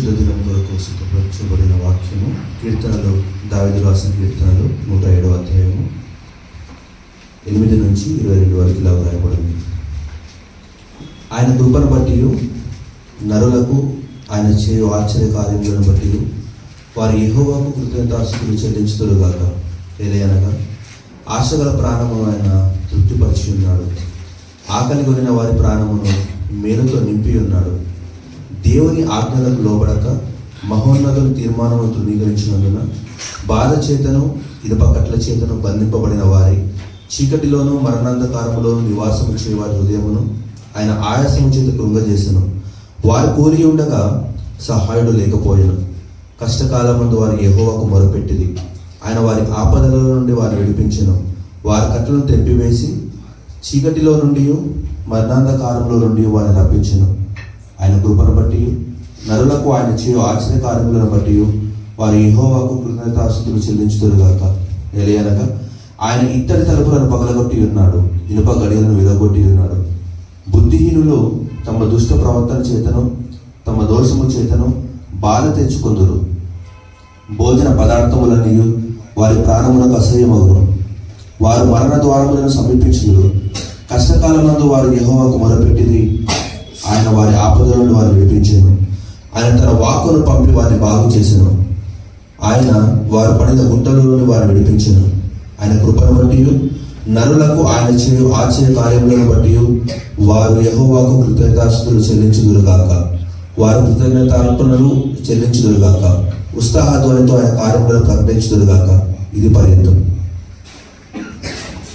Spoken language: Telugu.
పరిశుద్ధ దినం కొరకు సిద్ధపరచబడిన వాక్యము కీర్తనలు, దావీదు రాసిన కీర్తనలు 107వ అధ్యాయము 8 నుంచి 22 వరకు ఇలా వ్రాయబడింది. ఆయన కృపను బట్టి నరులకు ఆయన చేయు ఆశ్చర్య కార్యములను బట్టి వారి యెహోవాకు కృతజ్ఞతాస్తుతులు చెల్లించుదురుగాక. ఏలయనగా ఆశగల ప్రాణమును ఆయన తృప్తిపరిచి ఉన్నాడు. ఆకలి కొనిన వారి ప్రాణమును మేలుతో నింపి ఉన్నాడు. దేవుని ఆజ్ఞలకు లోబడక మహోన్నతుల తీర్మానము తృణీకరించినందున బాధ చేతను ఇనుప కట్ల చేతను బంధింపబడిన వారి చీకటిలోను మరణాంధకారములోను నివాసము చేయవారి హృదయమును ఆయన ఆయాసము చేత కృంగజేసెను. వారు కూలి ఉండగా సహాయుడు లేకపోయెను. కష్టకాలమందు వారి యెహోవాకు మొరపెట్టిది. ఆయన వారి ఆపదల నుండి వారిని విడిపించెను. వారి కట్లను తెంపివేసి చీకటిలో నుండి మరణాంధకారంలో నుండి వారిని రప్పించెను. ఆయన కృపను బట్టి నరులకు ఆయన చేయు ఆశ్చర్య కార్యములను బట్టి వారి యెహోవాకు కృతజ్ఞతాస్తుతులు చెల్లించుదురుగాక. ఏలయనగా ఆయన ఇత్తడి తలుపులను పగలగొట్టి ఉన్నాడు, ఇనుప గడియలను విరగొట్టి ఉన్నాడు. బుద్ధిహీనులు తమ దుష్ట ప్రవర్తన చేతను తమ దోషము చేతను బాధ తెచ్చుకొందురు. భోజన పదార్థములన్నీ వారి ప్రాణమునకు అసహ్యమగును. వారు మరణ ద్వారములను సమీపించుదురు. కష్టకాలమందు వారు యెహోవాకు మొరపెట్టిది. ఆయన వారి ఆపదల నుండి వారిని విడిపించెను. ఆయన తన వాక్కును పంపి వారిని బాగు చేసెను. ఆయన వారు పడిన గుంటల నుండి వారిని విడిపించెను. ఆయన కృపను బట్టి నరులకు ఆయన చేయు ఆశ్చర్య కార్యములను బట్టి వారు యెహోవాకు కృతజ్ఞతాస్తుతులు చెల్లించుదురుగాక. వారు కృతజ్ఞతార్పణలు చెల్లించుదురుగాక. ఉత్సాహధ్వనితో ఆయన కార్యములను ప్రకటించుదురుగాక. ఇది పర్యంతం.